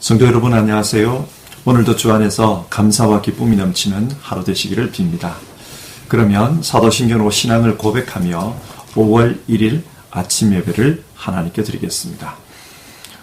성도 여러분 안녕하세요. 오늘도 주 안에서 감사와 기쁨이 넘치는 하루 되시기를 빕니다. 그러면 사도신경으로 신앙을 고백하며 5월 1일 아침 예배를 하나님께 드리겠습니다.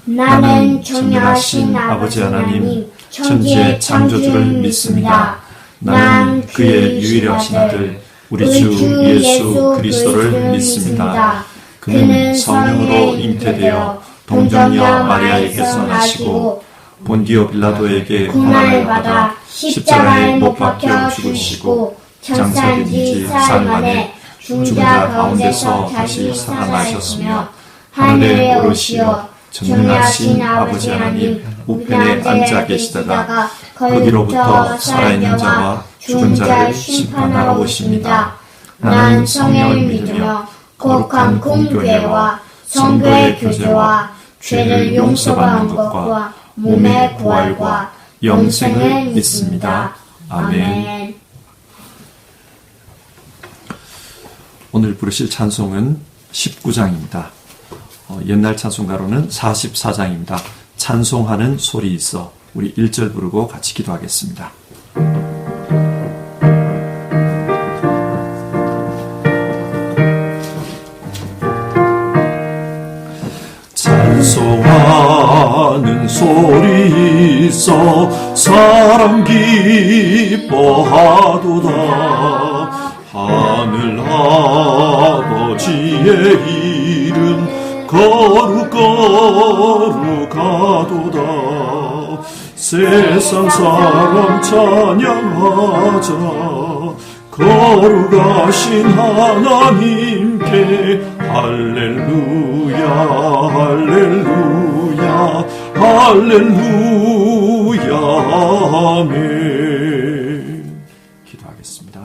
나는 존귀하신 아버지 하나님, 천지의 창조주를 믿습니다. 나는 그의 유일하신 아들, 우리 주 예수 그리스도를 믿습니다. 그는 성령으로 잉태되어 동정녀 마리아에게서 나시고 본디오 빌라도에게 고난을 받아 십자가에 못 박혀 죽으시고 장사된 지 사흘 만에 죽은 자 가운데서 다시 살아나셨으며 하늘에 오르시어 존귀하신 아버지 하나님 우편에 앉아 계시다가 거기로부터 살아있는 자와 죽은 자를 심판하러 오십니다. 나는 성령을 믿으며 거룩한 공교회와 성도의 교제와 죄를 용서받는 것과 몸의 부활과 영생을 믿습니다. 아멘. 오늘 부르실 찬송은 19장입니다. 옛날 찬송가로는 44장입니다. 찬송하는 소리 있어. 우리 1절 부르고 같이 기도하겠습니다. 찬송하는 소리 있어 사람 기뻐하도다. 하늘 아버지의 이름 거룩거룩하도다. 세상 사람 찬양하자. 거룩하신 하나님께 할렐루야 할렐루야 할렐루야 아멘. 기도하겠습니다.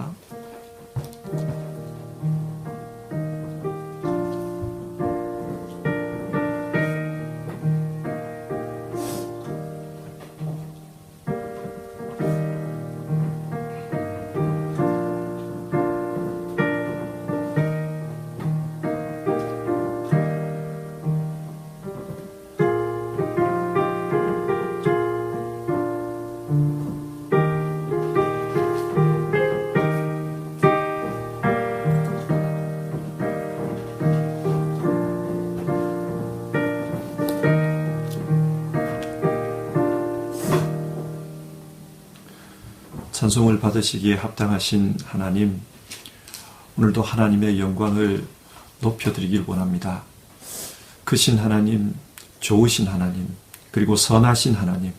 찬송을 받으시기에 합당하신 하나님, 오늘도 하나님의 영광을 높여드리길 원합니다. 크신 하나님, 좋으신 하나님, 그리고 선하신 하나님,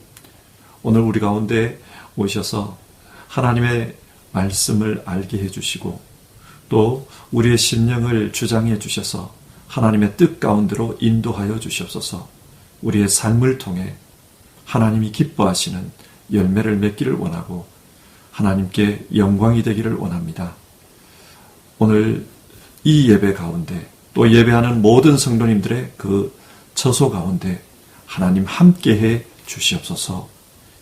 오늘 우리 가운데 오셔서 하나님의 말씀을 알게 해주시고 또 우리의 심령을 주장해 주셔서 하나님의 뜻 가운데로 인도하여 주시옵소서. 우리의 삶을 통해 하나님이 기뻐하시는 열매를 맺기를 원하고 하나님께 영광이 되기를 원합니다. 오늘 이 예배 가운데 또 예배하는 모든 성도님들의 그 처소 가운데 하나님 함께해 주시옵소서.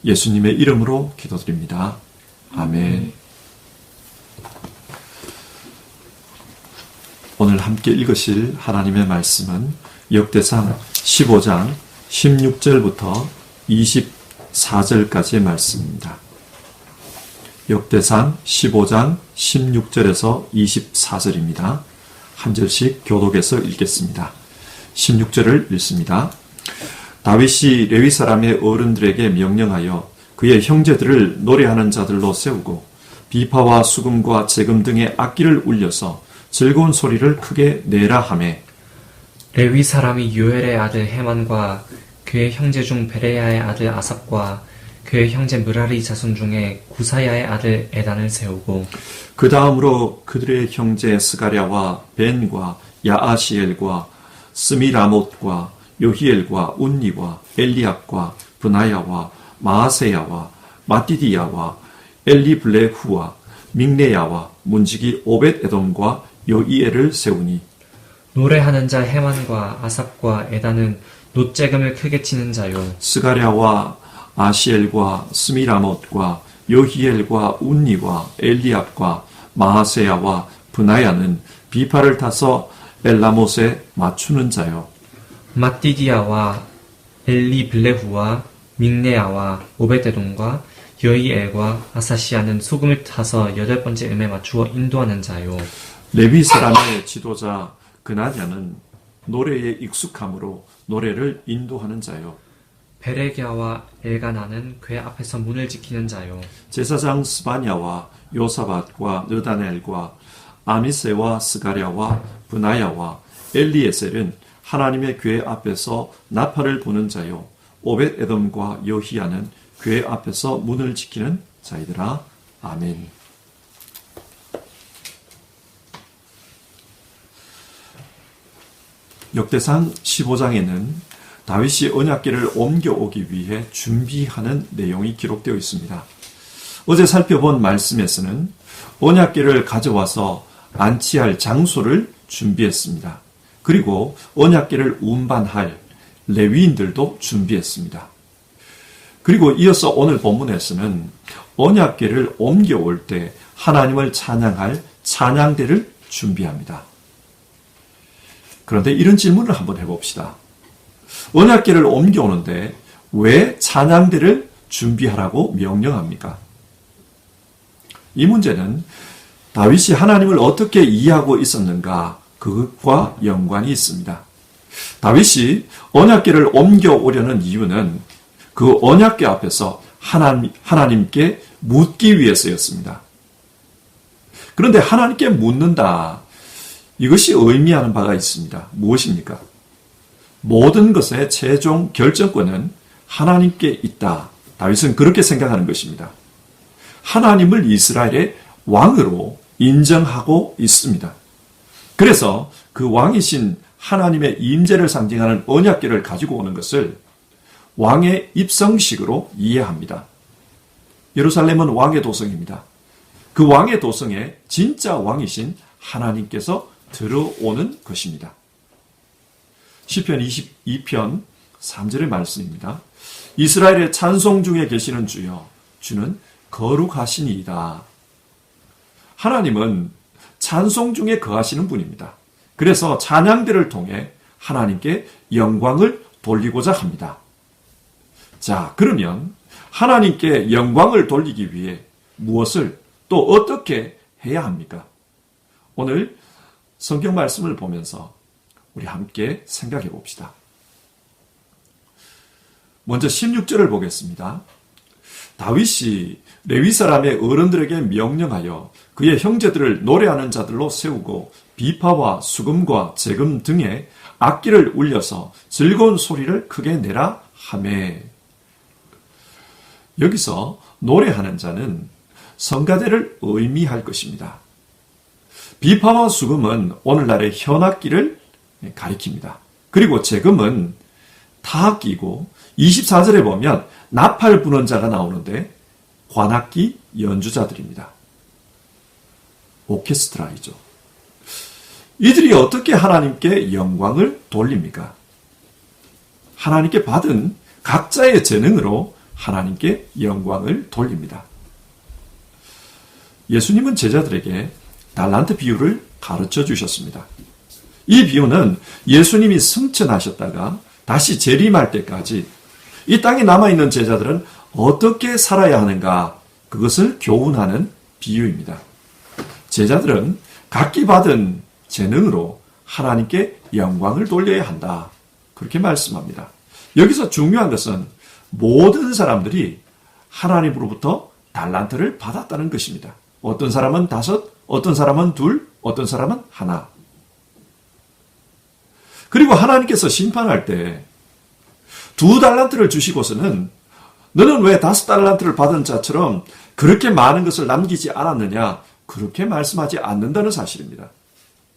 예수님의 이름으로 기도드립니다. 아멘. 오늘 함께 읽으실 하나님의 말씀은 역대상 15장 16절부터 24절까지의 말씀입니다. 역대상 15장 16절에서 24절입니다. 한 절씩 교독해서 읽겠습니다. 16절을 읽습니다. 다윗이 레위 사람의 어른들에게 명령하여 그의 형제들을 노래하는 자들로 세우고 비파와 수금과 제금 등의 악기를 울려서 즐거운 소리를 크게 내라 하매 레위 사람이 요엘의 아들 헤만과 그의 형제 중 베레야의 아들 아삽과 그의 형제 므라리 자손 중에 구사야의 아들 에단을 세우고 그 다음으로 그들의 형제 스가랴와 벤과 야아시엘과 스미라못과 요히엘과 운니와 엘리압과 브나야와 마아세야와 마띠디야와 엘리블레후와 믹네야와 문지기 오벳에돔과 요이엘을 세우니 노래하는 자 헤만과 아삽과 에단은 놋재금을 크게 치는 자요 스가랴와 아시엘과 스미라못과 요히엘과 운니와 엘리압과 마하세야와 브나야는 비파를 타서 엘라못에 맞추는 자요 마띠디야와 엘리블레후와 믹네아와 오베데돔과 여이엘과 아사시아는 소금을 타서 8번째 음에 맞추어 인도하는 자요. 레위 사람의 지도자 그나냐는 노래에 익숙함으로 노래를 인도하는 자요. 베레기야와 엘가나는 궤 앞에서 문을 지키는 자요. 제사장 스바냐와 요사밧과 느다넬과 아미세와 스가랴와 브나야와 엘리에셀은 하나님의 궤 앞에서 나팔을 부는 자요. 오벳 에돔과 여히야는 궤 앞에서 문을 지키는 자이더라. 아멘. 역대상 15장에는 다윗이 언약궤를 옮겨오기 위해 준비하는 내용이 기록되어 있습니다. 어제 살펴본 말씀에서는 언약궤를 가져와서 안치할 장소를 준비했습니다. 그리고 언약궤를 운반할 레위인들도 준비했습니다. 그리고 이어서 오늘 본문에서는 언약궤를 옮겨올 때 하나님을 찬양할 찬양대를 준비합니다. 그런데 이런 질문을 한번 해봅시다. 언약궤를 옮겨오는데 왜 찬양대를 준비하라고 명령합니까? 이 문제는 다윗이 하나님을 어떻게 이해하고 있었는가 그것과 연관이 있습니다. 다윗이 언약궤를 옮겨오려는 이유는 그 언약궤 앞에서 하나님께 묻기 위해서였습니다. 그런데 하나님께 묻는다. 이것이 의미하는 바가 있습니다. 무엇입니까? 모든 것의 최종 결정권은 하나님께 있다. 다윗은 그렇게 생각하는 것입니다. 하나님을 이스라엘의 왕으로 인정하고 있습니다. 그래서 그 왕이신 하나님의 임재를 상징하는 언약궤를 가지고 오는 것을 왕의 입성식으로 이해합니다. 예루살렘은 왕의 도성입니다. 그 왕의 도성에 진짜 왕이신 하나님께서 들어오는 것입니다. 시편 22편 3절의 말씀입니다. 이스라엘의 찬송 중에 계시는 주여, 주는 거룩하시니이다. 하나님은 찬송 중에 거하시는 분입니다. 그래서 찬양대를 통해 하나님께 영광을 돌리고자 합니다. 자, 그러면 하나님께 영광을 돌리기 위해 무엇을 또 어떻게 해야 합니까? 오늘 성경 말씀을 보면서 우리 함께 생각해 봅시다. 먼저 16절을 보겠습니다. 다윗이 레위 사람의 어른들에게 명령하여 그의 형제들을 노래하는 자들로 세우고 비파와 수금과 재금 등의 악기를 울려서 즐거운 소리를 크게 내라 하매. 여기서 노래하는 자는 성가대를 의미할 것입니다. 비파와 수금은 오늘날의 현악기를 가리킵니다. 그리고 재금은 타악기고 24절에 보면 나팔 부는 자가 나오는데 관악기 연주자들입니다. 오케스트라이죠. 이들이 어떻게 하나님께 영광을 돌립니까? 하나님께 받은 각자의 재능으로 하나님께 영광을 돌립니다. 예수님은 제자들에게 달란트 비유를 가르쳐 주셨습니다. 이 비유는 예수님이 승천하셨다가 다시 재림할 때까지 이 땅에 남아있는 제자들은 어떻게 살아야 하는가, 그것을 교훈하는 비유입니다. 제자들은 각기 받은 재능으로 하나님께 영광을 돌려야 한다. 그렇게 말씀합니다. 여기서 중요한 것은 모든 사람들이 하나님으로부터 달란트를 받았다는 것입니다. 어떤 사람은 5, 어떤 사람은 2, 어떤 사람은 1. 그리고 하나님께서 심판할 때 2달란트를 주시고서는 너는 왜 5달란트를 받은 자처럼 그렇게 많은 것을 남기지 않았느냐, 그렇게 말씀하지 않는다는 사실입니다.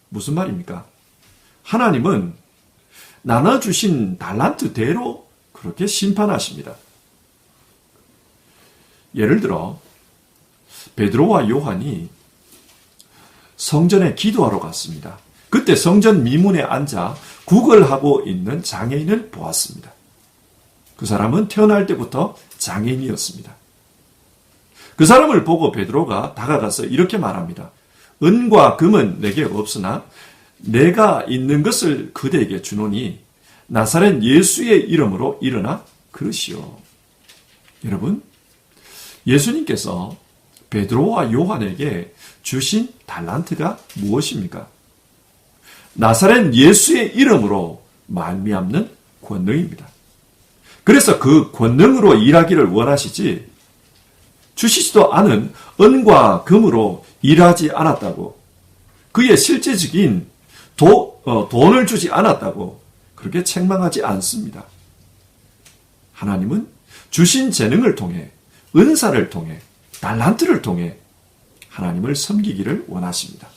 무슨 말입니까? 하나님은 나눠주신 달란트대로 그렇게 심판하십니다. 예를 들어 베드로와 요한이 성전에 기도하러 갔습니다. 그때 성전 미문에 앉아 구걸하고 있는 장애인을 보았습니다. 그 사람은 태어날 때부터 장애인이었습니다. 그 사람을 보고 베드로가 다가가서 이렇게 말합니다. 은과 금은 내게 없으나 내가 있는 것을 그대에게 주노니 나사렛 예수의 이름으로 일어나 걸으시오. 여러분, 예수님께서 베드로와 요한에게 주신 달란트가 무엇입니까? 나사렛 예수의 이름으로 말미암는 권능입니다. 그래서 그 권능으로 일하기를 원하시지 주시지도 않은 은과 금으로 일하지 않았다고, 그의 실제적인 돈을 주지 않았다고 그렇게 책망하지 않습니다. 하나님은 주신 재능을 통해, 은사를 통해, 달란트를 통해 하나님을 섬기기를 원하십니다.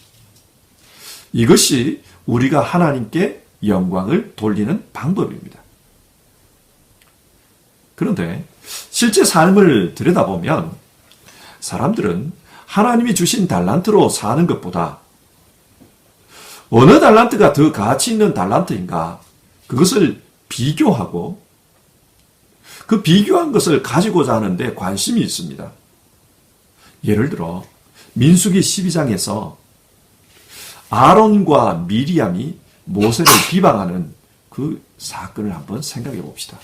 이것이 우리가 하나님께 영광을 돌리는 방법입니다. 그런데 실제 삶을 들여다보면 사람들은 하나님이 주신 달란트로 사는 것보다 어느 달란트가 더 가치 있는 달란트인가, 그것을 비교하고 그 비교한 것을 가지고자 하는데 관심이 있습니다. 예를 들어 민수기 12장에서 아론과 미리암이 모세를 비방하는 그 사건을 한번 생각해 봅시다.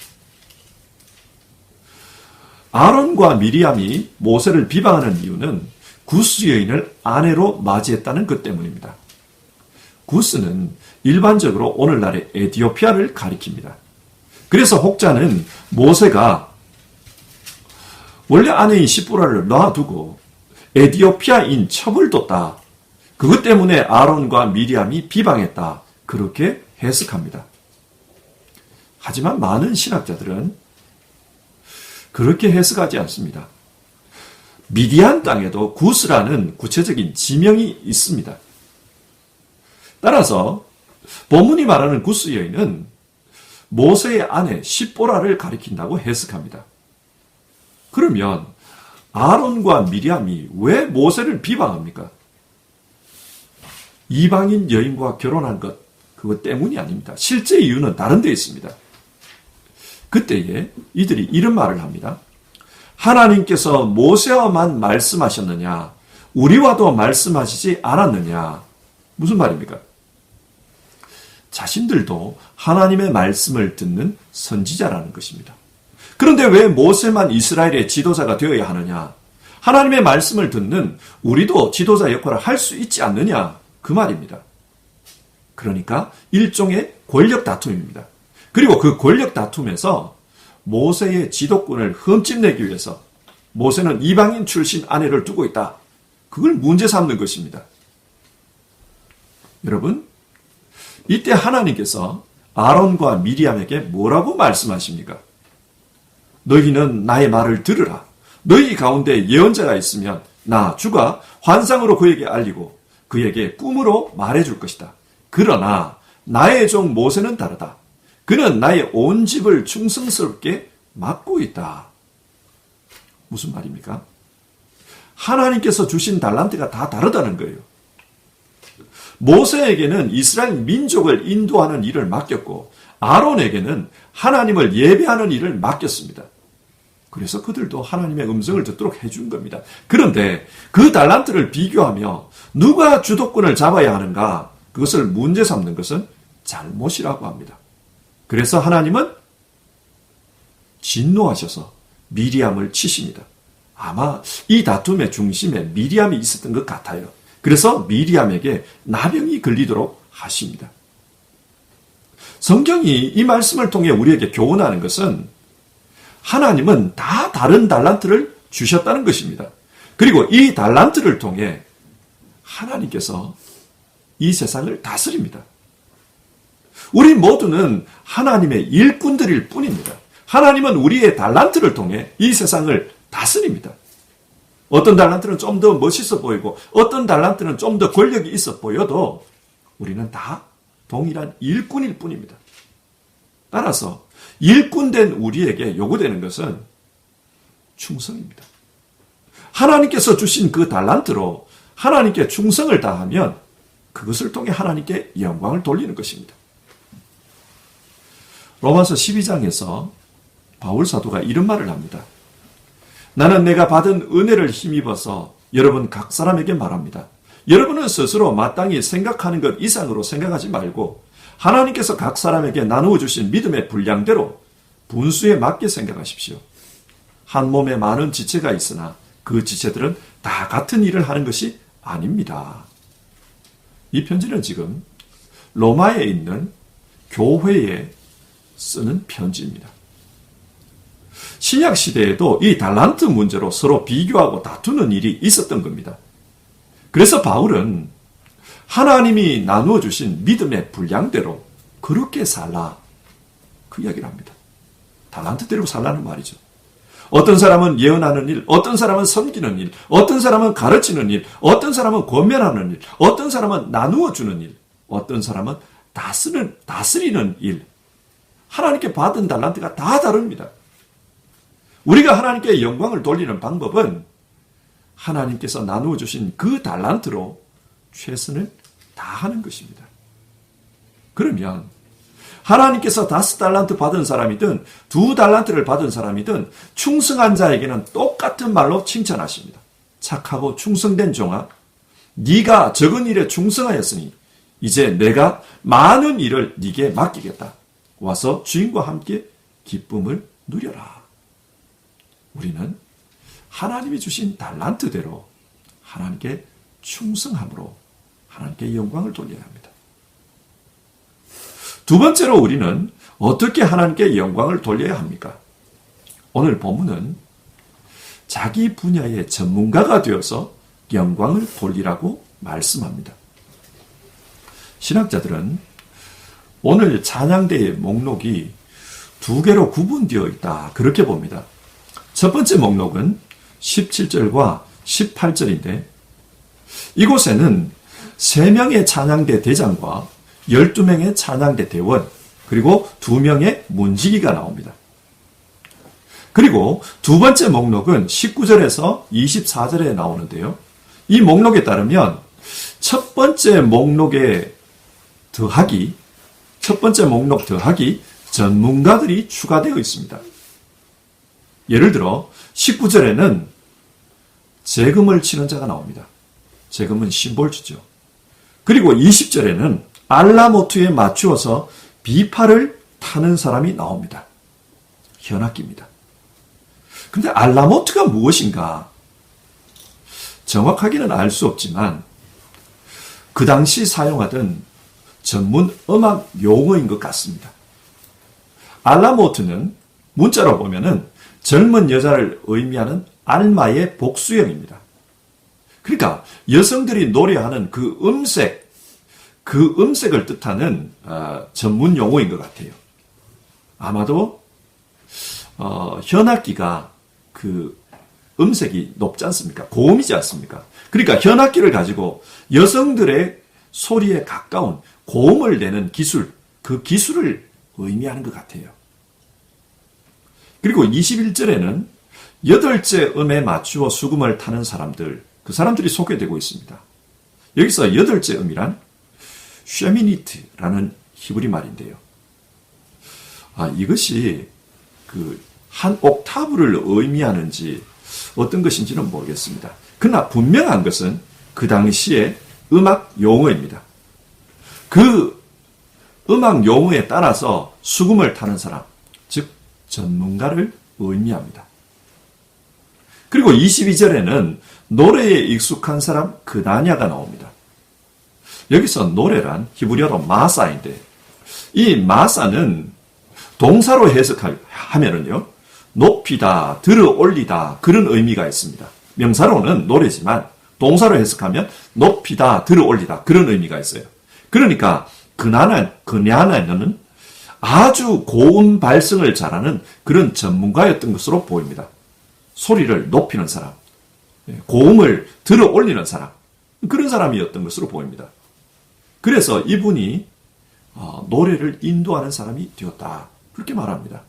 아론과 미리암이 모세를 비방하는 이유는 구스 여인을 아내로 맞이했다는 것 때문입니다. 구스는 일반적으로 오늘날의 에티오피아를 가리킵니다. 그래서 혹자는 모세가 원래 아내인 시뿌라를 놔두고 에티오피아인 첩을 뒀다, 그것 때문에 아론과 미리암이 비방했다, 그렇게 해석합니다. 하지만 많은 신학자들은 그렇게 해석하지 않습니다. 미디안 땅에도 구스라는 구체적인 지명이 있습니다. 따라서 본문이 말하는 구스 여인은 모세의 아내 시보라를 가리킨다고 해석합니다. 그러면 아론과 미리암이 왜 모세를 비방합니까? 이방인 여인과 결혼한 것, 그것 때문이 아닙니다. 실제 이유는 다른 데 있습니다. 그때에 이들이 이런 말을 합니다. 하나님께서 모세와만 말씀하셨느냐, 우리와도 말씀하시지 않았느냐. 무슨 말입니까? 자신들도 하나님의 말씀을 듣는 선지자라는 것입니다. 그런데 왜 모세만 이스라엘의 지도자가 되어야 하느냐? 하나님의 말씀을 듣는 우리도 지도자 역할을 할 수 있지 않느냐? 그 말입니다. 그러니까 일종의 권력 다툼입니다. 그리고 그 권력 다툼에서 모세의 지도권을 흠집내기 위해서 모세는 이방인 출신 아내를 두고 있다, 그걸 문제 삼는 것입니다. 여러분, 이때 하나님께서 아론과 미리암에게 뭐라고 말씀하십니까? 너희는 나의 말을 들으라. 너희 가운데 예언자가 있으면 나 주가 환상으로 그에게 알리고 그에게 꿈으로 말해줄 것이다. 그러나 나의 종 모세는 다르다. 그는 나의 온 집을 충성스럽게 맡고 있다. 무슨 말입니까? 하나님께서 주신 달란트가 다 다르다는 거예요. 모세에게는 이스라엘 민족을 인도하는 일을 맡겼고 아론에게는 하나님을 예배하는 일을 맡겼습니다. 그래서 그들도 하나님의 음성을 듣도록 해준 겁니다. 그런데 그 달란트를 비교하며 누가 주도권을 잡아야 하는가, 그것을 문제 삼는 것은 잘못이라고 합니다. 그래서 하나님은 진노하셔서 미리암을 치십니다. 아마 이 다툼의 중심에 미리암이 있었던 것 같아요. 그래서 미리암에게 나병이 걸리도록 하십니다. 성경이 이 말씀을 통해 우리에게 교훈하는 것은 하나님은 다 다른 달란트를 주셨다는 것입니다. 그리고 이 달란트를 통해 하나님께서 이 세상을 다스립니다. 우리 모두는 하나님의 일꾼들일 뿐입니다. 하나님은 우리의 달란트를 통해 이 세상을 다스립니다. 어떤 달란트는 좀 더 멋있어 보이고 어떤 달란트는 좀 더 권력이 있어 보여도 우리는 다 동일한 일꾼일 뿐입니다. 따라서 일꾼된 우리에게 요구되는 것은 충성입니다. 하나님께서 주신 그 달란트로 하나님께 충성을 다하면 그것을 통해 하나님께 영광을 돌리는 것입니다. 로마서 12장에서 바울 사도가 이런 말을 합니다. 나는 내가 받은 은혜를 힘입어서 여러분 각 사람에게 말합니다. 여러분은 스스로 마땅히 생각하는 것 이상으로 생각하지 말고 하나님께서 각 사람에게 나누어 주신 믿음의 분량대로 분수에 맞게 생각하십시오. 한 몸에 많은 지체가 있으나 그 지체들은 다 같은 일을 하는 것이 아닙니다. 이 편지는 지금 로마에 있는 교회에 쓰는 편지입니다. 신약 시대에도 이 달란트 문제로 서로 비교하고 다투는 일이 있었던 겁니다. 그래서 바울은 하나님이 나누어 주신 믿음의 분량대로 그렇게 살라, 그 이야기를 합니다. 달란트대로 살라는 말이죠. 어떤 사람은 예언하는 일, 어떤 사람은 섬기는 일, 어떤 사람은 가르치는 일, 어떤 사람은 권면하는 일, 어떤 사람은 나누어 주는 일, 어떤 사람은 다스리는 일. 하나님께 받은 달란트가 다 다릅니다. 우리가 하나님께 영광을 돌리는 방법은 하나님께서 나누어 주신 그 달란트로 최선을 다하는 것입니다. 그러면 하나님께서 5달란트 받은 사람이든 2달란트를 받은 사람이든 충성한 자에게는 똑같은 말로 칭찬하십니다. 착하고 충성된 종아, 네가 적은 일에 충성하였으니 이제 내가 많은 일을 네게 맡기겠다. 와서 주인과 함께 기쁨을 누려라. 우리는 하나님이 주신 달란트대로 하나님께 충성함으로 하나님께 영광을 돌려야 합니다. 두 번째로 우리는 어떻게 하나님께 영광을 돌려야 합니까? 오늘 본문은 자기 분야의 전문가가 되어서 영광을 돌리라고 말씀합니다. 신학자들은 오늘 찬양대의 목록이 2개로 구분되어 있다, 그렇게 봅니다. 첫 번째 목록은 17절과 18절인데 이곳에는 3명의 찬양대 대장과 12명의 찬양대 대원, 그리고 2명의 문지기가 나옵니다. 그리고 두 번째 목록은 19절에서 24절에 나오는데요. 이 목록에 따르면 첫 번째 목록에 더하기, 첫 번째 목록 더하기 전문가들이 추가되어 있습니다. 예를 들어 19절에는 재금을 치는 자가 나옵니다. 재금은 심볼주죠. 그리고 20절에는 알라모트에 맞추어서 비파를 타는 사람이 나옵니다. 현악기입니다. 그런데 알라모트가 무엇인가? 정확하게는 알 수 없지만 그 당시 사용하던 전문 음악 용어인 것 같습니다. 알라모트는 문자로 보면은 젊은 여자를 의미하는 알마의 복수형입니다. 그러니까 여성들이 노래하는 그 음색을 뜻하는 전문 용어인 것 같아요. 아마도 현악기가 그 음색이 높지 않습니까? 고음이지 않습니까? 그러니까 현악기를 가지고 여성들의 소리에 가까운 고음을 내는 기술, 그 기술을 의미하는 것 같아요. 그리고 21절에는 8째 음에 맞추어 수금을 타는 사람들, 그 사람들이 소개되고 있습니다. 여기서 8째 음이란 쉐미니트라는 히브리 말인데요. 이것이 한 옥타브를 의미하는지 어떤 것인지는 모르겠습니다. 그러나 분명한 것은 그 당시의 음악 용어입니다. 그 음악 용어에 따라서 수금을 타는 사람, 즉 전문가를 의미합니다. 그리고 22절에는 노래에 익숙한 사람 그다냐가 나옵니다. 여기서 노래란 히브리어로 마사인데 이 마사는 동사로 해석하면은요, 높이다, 들어 올리다, 그런 의미가 있습니다. 명사로는 노래지만 동사로 해석하면 높이다, 들어 올리다, 그런 의미가 있어요. 그러니까 그냐나는 아주 고음 발성을 잘하는 그런 전문가였던 것으로 보입니다. 소리를 높이는 사람, 고음을 들어 올리는 사람, 그런 사람이었던 것으로 보입니다. 그래서 이분이 노래를 인도하는 사람이 되었다, 그렇게 말합니다.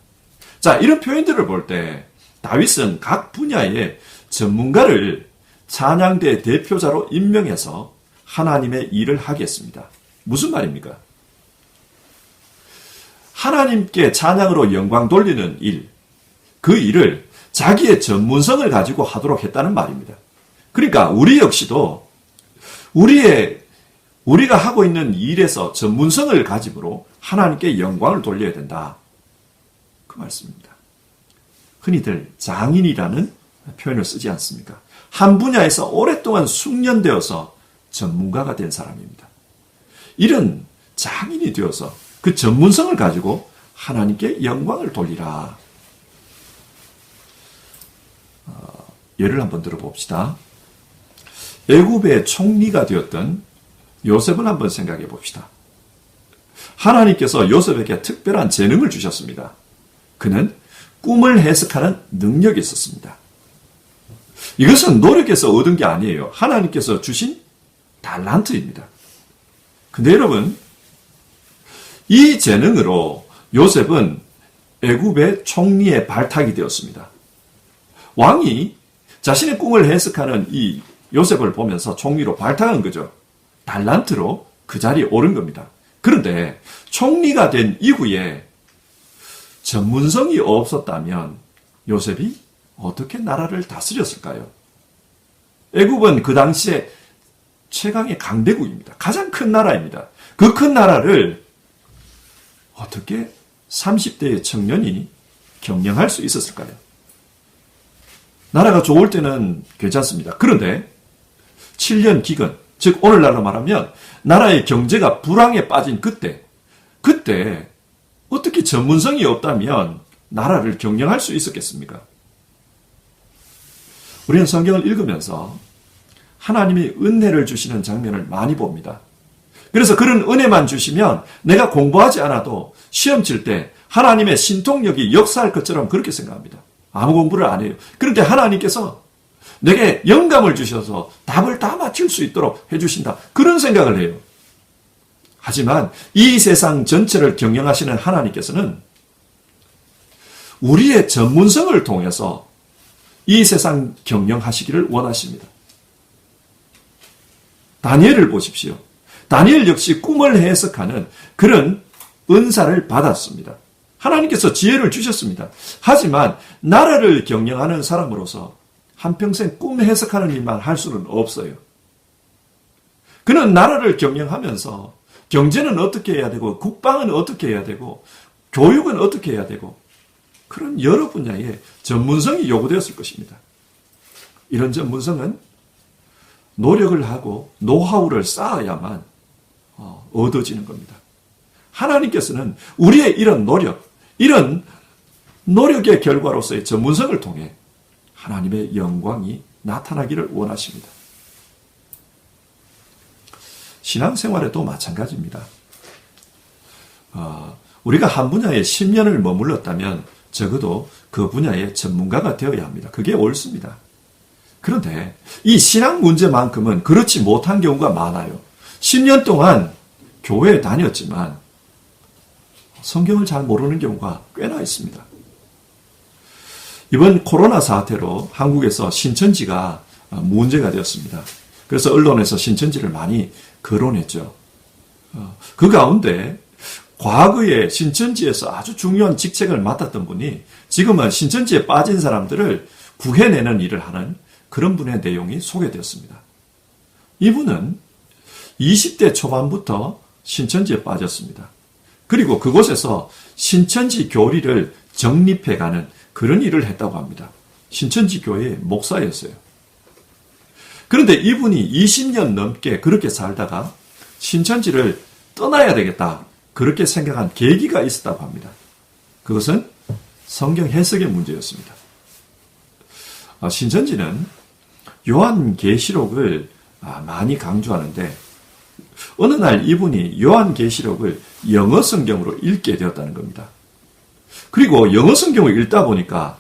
자, 이런 표현들을 볼 때 다윗은 각 분야의 전문가를 찬양대 대표자로 임명해서 하나님의 일을 하겠습니다. 무슨 말입니까? 하나님께 찬양으로 영광 돌리는 일, 그 일을 자기의 전문성을 가지고 하도록 했다는 말입니다. 그러니까 우리 역시도 우리가 하고 있는 일에서 전문성을 가짐으로 하나님께 영광을 돌려야 된다, 그 말씀입니다. 흔히들 장인이라는 표현을 쓰지 않습니까? 한 분야에서 오랫동안 숙련되어서 전문가가 된 사람입니다. 이런 장인이 되어서 그 전문성을 가지고 하나님께 영광을 돌리라. 예를 한번 들어봅시다. 애굽의 총리가 되었던 요셉을 한번 생각해 봅시다. 하나님께서 요셉에게 특별한 재능을 주셨습니다. 그는 꿈을 해석하는 능력이 있었습니다. 이것은 노력해서 얻은 게 아니에요. 하나님께서 주신 달란트입니다. 근데 여러분, 이 재능으로 요셉은 애굽의 총리에 발탁이 되었습니다. 왕이 자신의 꿈을 해석하는 이 요셉을 보면서 총리로 발탁한 거죠. 달란트로 그 자리에 오른 겁니다. 그런데 총리가 된 이후에 전문성이 없었다면 요셉이 어떻게 나라를 다스렸을까요? 애굽은 그 당시에 최강의 강대국입니다. 가장 큰 나라입니다. 그 큰 나라를 어떻게 30대의 청년이 경영할 수 있었을까요? 나라가 좋을 때는 괜찮습니다. 그런데 7년 기근, 즉 오늘날로 말하면 나라의 경제가 불황에 빠진 그때 어떻게 전문성이 없다면 나라를 경영할 수 있었겠습니까? 우리는 성경을 읽으면서 하나님이 은혜를 주시는 장면을 많이 봅니다. 그래서 그런 은혜만 주시면 내가 공부하지 않아도 시험 칠 때 하나님의 신통력이 역사할 것처럼 그렇게 생각합니다. 아무 공부를 안 해요. 그런데 하나님께서 내게 영감을 주셔서 답을 다 맞출 수 있도록 해주신다. 그런 생각을 해요. 하지만 이 세상 전체를 경영하시는 하나님께서는 우리의 전문성을 통해서 이 세상 경영하시기를 원하십니다. 다니엘을 보십시오. 다니엘 역시 꿈을 해석하는 그런 은사를 받았습니다. 하나님께서 지혜를 주셨습니다. 하지만 나라를 경영하는 사람으로서 한평생 꿈 해석하는 일만 할 수는 없어요. 그는 나라를 경영하면서 경제는 어떻게 해야 되고 국방은 어떻게 해야 되고 교육은 어떻게 해야 되고 그런 여러 분야의 전문성이 요구되었을 것입니다. 이런 전문성은 노력을 하고 노하우를 쌓아야만 얻어지는 겁니다. 하나님께서는 우리의 이런 노력의 결과로서의 전문성을 통해 하나님의 영광이 나타나기를 원하십니다. 신앙생활에도 마찬가지입니다. 우리가 한 분야에 10년을 머물렀다면 적어도 그 분야의 전문가가 되어야 합니다. 그게 옳습니다. 그런데 이 신앙 문제만큼은 그렇지 못한 경우가 많아요. 10년 동안 교회에 다녔지만 성경을 잘 모르는 경우가 꽤나 있습니다. 이번 코로나 사태로 한국에서 신천지가 문제가 되었습니다. 그래서 언론에서 신천지를 많이 거론했죠. 그 가운데 과거에 신천지에서 아주 중요한 직책을 맡았던 분이 지금은 신천지에 빠진 사람들을 구해내는 일을 하는 그런 분의 내용이 소개되었습니다. 이분은 20대 초반부터 신천지에 빠졌습니다. 그리고 그곳에서 신천지 교리를 정립해가는 그런 일을 했다고 합니다. 신천지 교회의 목사였어요. 그런데 이분이 20년 넘게 그렇게 살다가 신천지를 떠나야 되겠다. 그렇게 생각한 계기가 있었다고 합니다. 그것은 성경 해석의 문제였습니다. 신천지는 요한계시록을 많이 강조하는데 어느 날 이분이 요한계시록을 영어 성경으로 읽게 되었다는 겁니다. 그리고 영어 성경을 읽다 보니까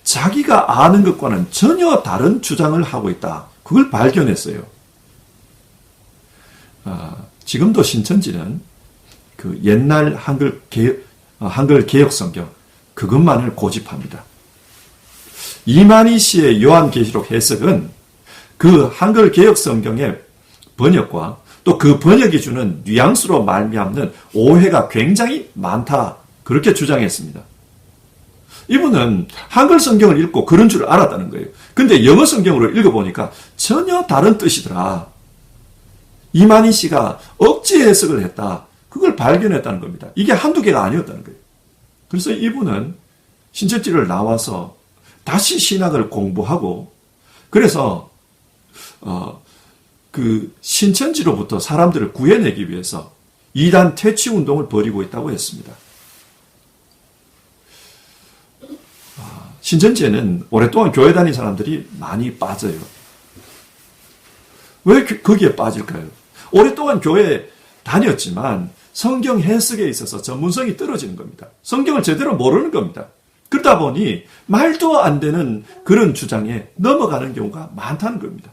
자기가 아는 것과는 전혀 다른 주장을 하고 있다. 그걸 발견했어요. 지금도 신천지는 그 옛날 한글 개혁 성경 그것만을 고집합니다. 이만희 씨의 요한계시록 해석은 그 한글 개혁 성경의 번역과 또 그 번역이 주는 뉘앙스로 말미암는 오해가 굉장히 많다. 그렇게 주장했습니다. 이분은 한글 성경을 읽고 그런 줄 알았다는 거예요. 근데 영어 성경으로 읽어보니까 전혀 다른 뜻이더라. 이만희 씨가 억지 해석을 했다. 그걸 발견했다는 겁니다. 이게 한두 개가 아니었다는 거예요. 그래서 이분은 신천지를 나와서 다시 신학을 공부하고 그래서 그 신천지로부터 사람들을 구해내기 위해서 이단 퇴치 운동을 벌이고 있다고 했습니다. 신천지에는 오랫동안 교회 다닌 사람들이 많이 빠져요. 왜 거기에 빠질까요? 오랫동안 교회 다녔지만 성경 해석에 있어서 전문성이 떨어지는 겁니다. 성경을 제대로 모르는 겁니다. 그러다 보니 말도 안 되는 그런 주장에 넘어가는 경우가 많다는 겁니다.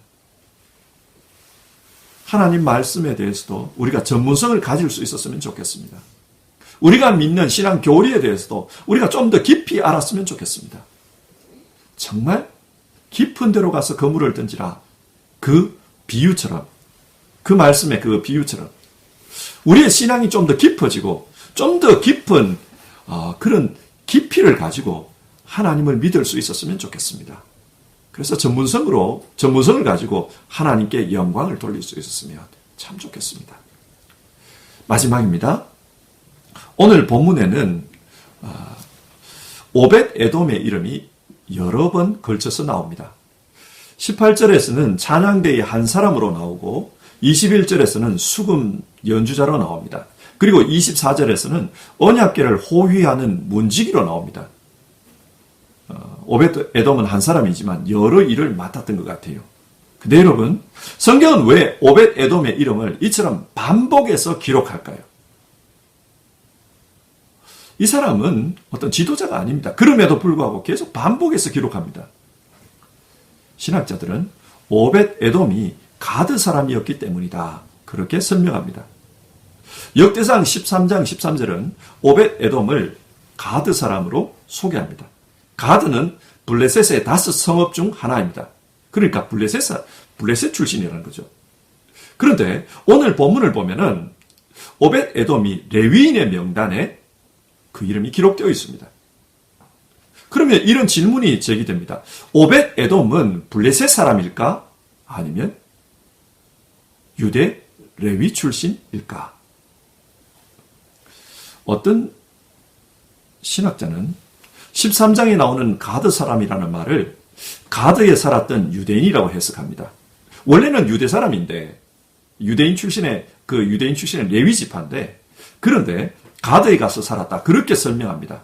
하나님 말씀에 대해서도 우리가 전문성을 가질 수 있었으면 좋겠습니다. 우리가 믿는 신앙 교리에 대해서도 우리가 좀 더 깊이 알았으면 좋겠습니다. 정말 깊은 데로 가서 그물을 던지라. 그 비유처럼, 그 말씀의 그 비유처럼 우리의 신앙이 좀 더 깊어지고 좀 더 깊은 그런 깊이를 가지고 하나님을 믿을 수 있었으면 좋겠습니다. 그래서 전문성을 가지고 하나님께 영광을 돌릴 수 있었으면 참 좋겠습니다. 마지막입니다. 오늘 본문에는 오벳 에돔의 이름이 여러 번 걸쳐서 나옵니다. 18절에서는 찬양대의 한 사람으로 나오고 21절에서는 수금 연주자로 나옵니다. 그리고 24절에서는 언약궤를 호위하는 문지기로 나옵니다. 오벳 에돔은 한 사람이지만 여러 일을 맡았던 것 같아요. 근데 여러분, 성경은 왜 오벳 에돔의 이름을 이처럼 반복해서 기록할까요? 이 사람은 어떤 지도자가 아닙니다. 그럼에도 불구하고 계속 반복해서 기록합니다. 신학자들은 오벳 에돔이 가드 사람이었기 때문이다. 그렇게 설명합니다. 역대상 13장 13절은 오벳 에돔을 가드 사람으로 소개합니다. 가드는 블레셋의 5 성읍 중 하나입니다. 그러니까 블레셋 출신이라는 거죠. 그런데 오늘 본문을 보면은 오벳 에돔이 레위인의 명단에 그 이름이 기록되어 있습니다. 그러면 이런 질문이 제기됩니다. 오벳 에돔은 블레셋 사람일까? 아니면 유대 레위 출신일까? 어떤 신학자는 13장에 나오는 가드 사람이라는 말을 가드에 살았던 유대인이라고 해석합니다. 원래는 유대 사람인데 유대인 출신의 레위 지파인데 그런데 가드에 가서 살았다. 그렇게 설명합니다.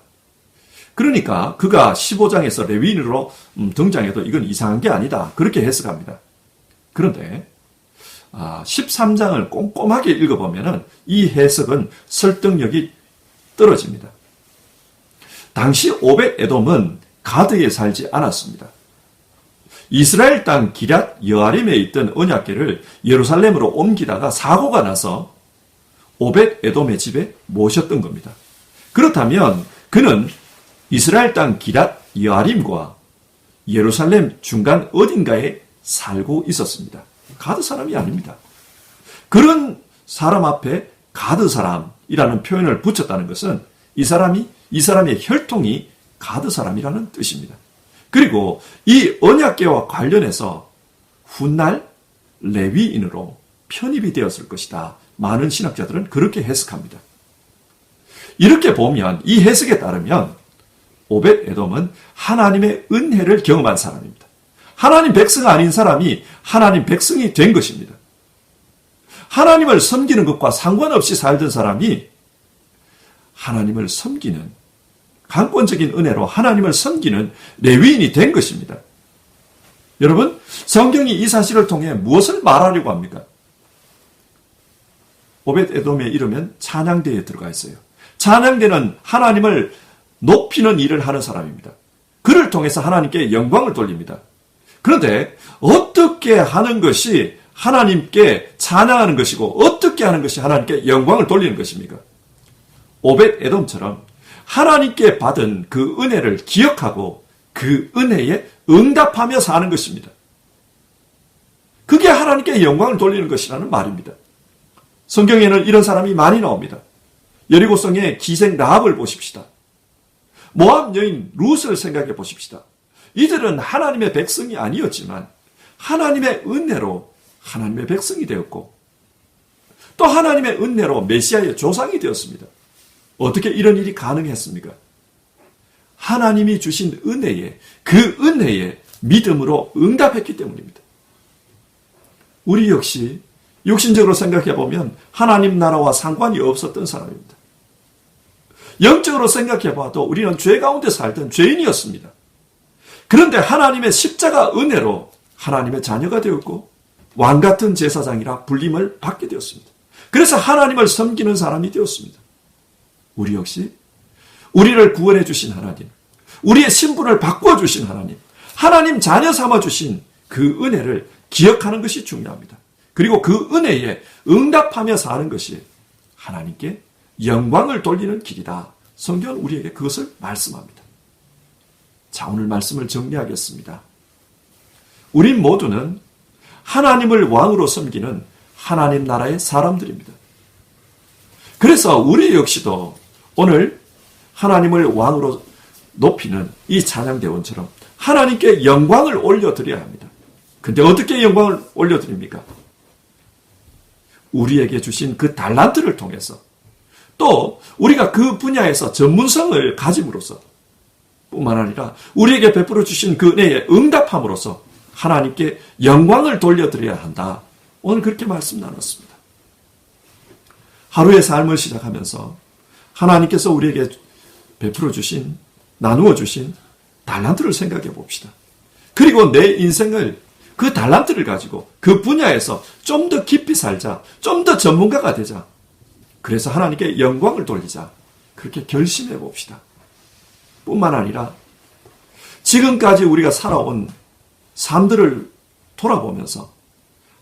그러니까 그가 15장에서 레위인으로 등장해도 이건 이상한 게 아니다. 그렇게 해석합니다. 그런데 13장을 꼼꼼하게 읽어보면 이 해석은 설득력이 떨어집니다. 당시 오벳 에돔은 가드에 살지 않았습니다. 이스라엘 땅 기럇 여아림에 있던 언약궤를 예루살렘으로 옮기다가 사고가 나서 오벳 에돔의 집에 모셨던 겁니다. 그렇다면 그는 이스라엘 땅 기럇 여아림과 예루살렘 중간 어딘가에 살고 있었습니다. 가드 사람이 아닙니다. 그런 사람 앞에 가드 사람이라는 표현을 붙였다는 것은 이 사람의 혈통이 가드 사람이라는 뜻입니다. 그리고 이 언약궤와 관련해서 훗날 레위인으로 편입이 되었을 것이다. 많은 신학자들은 그렇게 해석합니다. 이렇게 보면 이 해석에 따르면 오벳 에돔은 하나님의 은혜를 경험한 사람입니다. 하나님 백성 아닌 사람이 하나님 백성이 된 것입니다. 하나님을 섬기는 것과 상관없이 살던 사람이 하나님을 섬기는 강권적인 은혜로 하나님을 섬기는 레위인이 된 것입니다. 여러분, 성경이 이 사실을 통해 무엇을 말하려고 합니까? 오벳 에돔의 이름은 찬양대에 들어가 있어요. 찬양대는 하나님을 높이는 일을 하는 사람입니다. 그를 통해서 하나님께 영광을 돌립니다. 그런데 어떻게 하는 것이 하나님께 찬양하는 것이고 어떻게 하는 것이 하나님께 영광을 돌리는 것입니까? 오벳 에돔처럼 하나님께 받은 그 은혜를 기억하고 그 은혜에 응답하며 사는 것입니다. 그게 하나님께 영광을 돌리는 것이라는 말입니다. 성경에는 이런 사람이 많이 나옵니다. 여리고성의 기생 라합을 보십시다. 모압 여인 룻을 생각해 보십시다. 이들은 하나님의 백성이 아니었지만 하나님의 은혜로 하나님의 백성이 되었고 또 하나님의 은혜로 메시아의 조상이 되었습니다. 어떻게 이런 일이 가능했습니까? 하나님이 주신 은혜에, 그 은혜에 믿음으로 응답했기 때문입니다. 우리 역시 육신적으로 생각해 보면 하나님 나라와 상관이 없었던 사람입니다. 영적으로 생각해 봐도 우리는 죄 가운데 살던 죄인이었습니다. 그런데 하나님의 십자가 은혜로 하나님의 자녀가 되었고 왕 같은 제사장이라 불림을 받게 되었습니다. 그래서 하나님을 섬기는 사람이 되었습니다. 우리 역시 우리를 구원해 주신 하나님, 우리의 신분을 바꿔 주신 하나님, 하나님 자녀 삼아 주신 그 은혜를 기억하는 것이 중요합니다. 그리고 그 은혜에 응답하며 사는 것이 하나님께 영광을 돌리는 길이다. 성경은 우리에게 그것을 말씀합니다. 자, 오늘 말씀을 정리하겠습니다. 우린 모두는 하나님을 왕으로 섬기는 하나님 나라의 사람들입니다. 그래서 우리 역시도 오늘 하나님을 왕으로 높이는 이 찬양대원처럼 하나님께 영광을 올려드려야 합니다. 근데 어떻게 영광을 올려드립니까? 우리에게 주신 그 달란트를 통해서 또 우리가 그 분야에서 전문성을 가짐으로써 뿐만 아니라 우리에게 베풀어 주신 그 은혜에 응답함으로써 하나님께 영광을 돌려드려야 한다. 오늘 그렇게 말씀 나눴습니다. 하루의 삶을 시작하면서 하나님께서 우리에게 베풀어 주신, 나누어 주신 달란트를 생각해 봅시다. 그리고 내 인생을 그 달란트를 가지고 그 분야에서 좀 더 깊이 살자, 좀 더 전문가가 되자. 그래서 하나님께 영광을 돌리자. 그렇게 결심해 봅시다. 뿐만 아니라 지금까지 우리가 살아온 삶들을 돌아보면서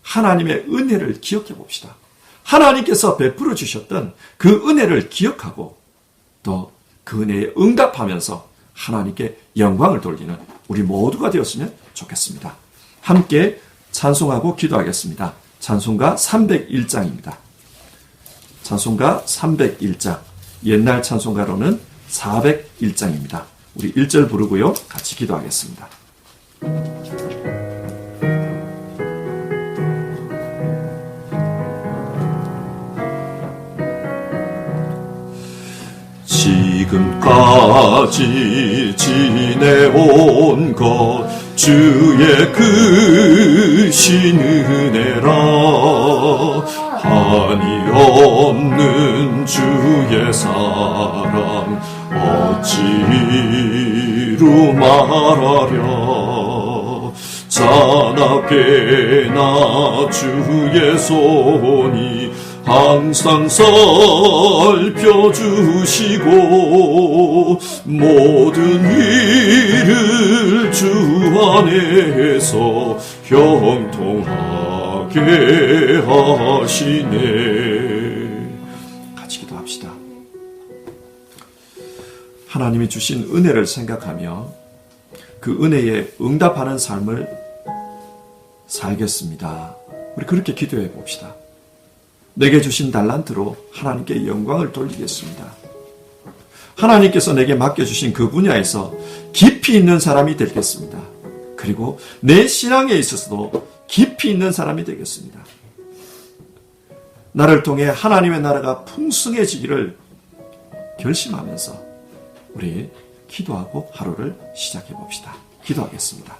하나님의 은혜를 기억해 봅시다. 하나님께서 베풀어 주셨던 그 은혜를 기억하고 또 그 은혜에 응답하면서 하나님께 영광을 돌리는 우리 모두가 되었으면 좋겠습니다. 함께 찬송하고 기도하겠습니다. 찬송가 301장입니다. 찬송가 301장, 옛날 찬송가로는 401장입니다. 우리 1절 부르고요. 같이 기도하겠습니다. 지금까지 지내온 것 주의 크신 은혜라. 한이 없는 주의 사랑 어찌로 말하랴. 자나깨나 주의 손이 항상 살펴주시고 모든 일을 주 안에서 형통하게 하시네. 같이 기도합시다. 하나님이 주신 은혜를 생각하며 그 은혜에 응답하는 삶을 살겠습니다. 우리 그렇게 기도해 봅시다. 내게 주신 달란트로 하나님께 영광을 돌리겠습니다. 하나님께서 내게 맡겨주신 그 분야에서 깊이 있는 사람이 되겠습니다. 그리고 내 신앙에 있어서도 깊이 있는 사람이 되겠습니다. 나를 통해 하나님의 나라가 풍성해지기를 결심하면서 우리 기도하고 하루를 시작해 봅시다. 기도하겠습니다.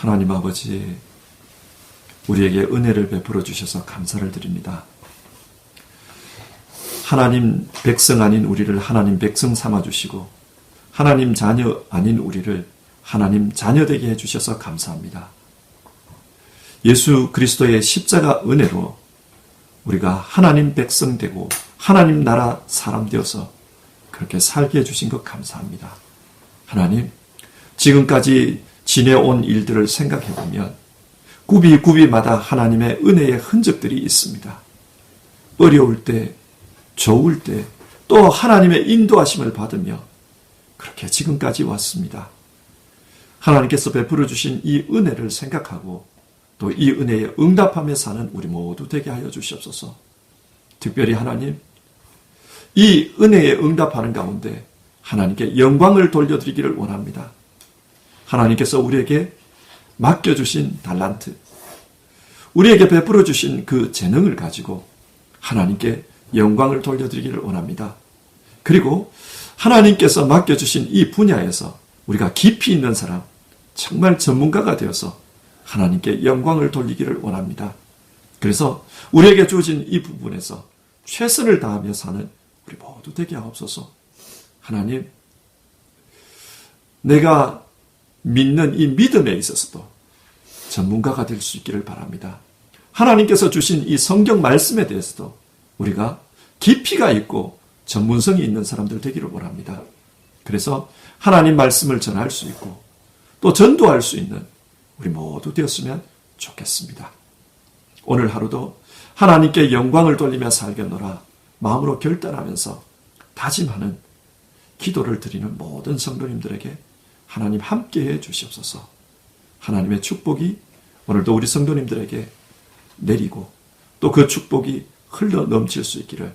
하나님 아버지, 우리에게 은혜를 베풀어 주셔서 감사를 드립니다. 하나님 백성 아닌 우리를 하나님 백성 삼아 주시고 하나님 자녀 아닌 우리를 하나님 자녀 되게 해주셔서 감사합니다. 예수 그리스도의 십자가 은혜로 우리가 하나님 백성 되고 하나님 나라 사람 되어서 그렇게 살게 해주신 것 감사합니다. 하나님, 지금까지 지내온 일들을 생각해보면 구비구비마다 하나님의 은혜의 흔적들이 있습니다. 어려울 때, 좋을 때, 또 하나님의 인도하심을 받으며 그렇게 지금까지 왔습니다. 하나님께서 베풀어 주신 이 은혜를 생각하고 또 이 은혜에 응답하며 사는 우리 모두 되게 하여 주시옵소서. 특별히 하나님, 이 은혜에 응답하는 가운데 하나님께 영광을 돌려드리기를 원합니다. 하나님께서 우리에게 맡겨주신 달란트, 우리에게 베풀어 주신 그 재능을 가지고 하나님께 영광을 돌려드리기를 원합니다. 그리고 하나님께서 맡겨주신 이 분야에서 우리가 깊이 있는 사람, 정말 전문가가 되어서 하나님께 영광을 돌리기를 원합니다. 그래서 우리에게 주어진 이 부분에서 최선을 다하며 사는 우리 모두 되게 하옵소서. 하나님, 내가 믿는 이 믿음에 있어서도 전문가가 될 수 있기를 바랍니다. 하나님께서 주신 이 성경 말씀에 대해서도 우리가 깊이가 있고 전문성이 있는 사람들 되기를 원합니다. 그래서 하나님 말씀을 전할 수 있고 또 전도할 수 있는 우리 모두 되었으면 좋겠습니다. 오늘 하루도 하나님께 영광을 돌리며 살겠노라 마음으로 결단하면서 다짐하는 기도를 드리는 모든 성도님들에게 하나님 함께해 주시옵소서. 하나님의 축복이 오늘도 우리 성도님들에게 내리고 또 그 축복이 흘러 넘칠 수 있기를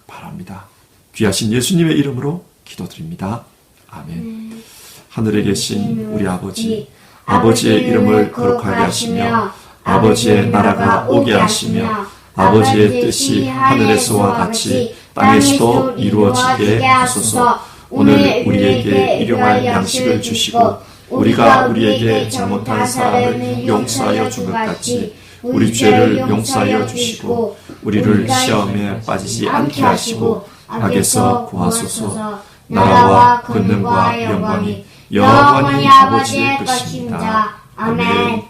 바랍니다. 귀하신 예수님의 이름으로 기도드립니다. 아멘. 하늘에 계신 우리 아버지, 아버지의 이름을 거룩하게 하시며 아버지의 나라가 오게 하시며 아버지의 뜻이 하늘에서와 같이 땅에서도 이루어지게 하소서. 오늘 우리에게 일용할 양식을 주시고 우리가 우리에게 잘못한 사람을 용서하여 준 것 같이 우리 죄를 용서하여 주시고 우리를 시험에 빠지지 않게 하시고 악에서 구하소서. 나라와 권능과 영광이 영원히 아버지의 것입니다. 아멘.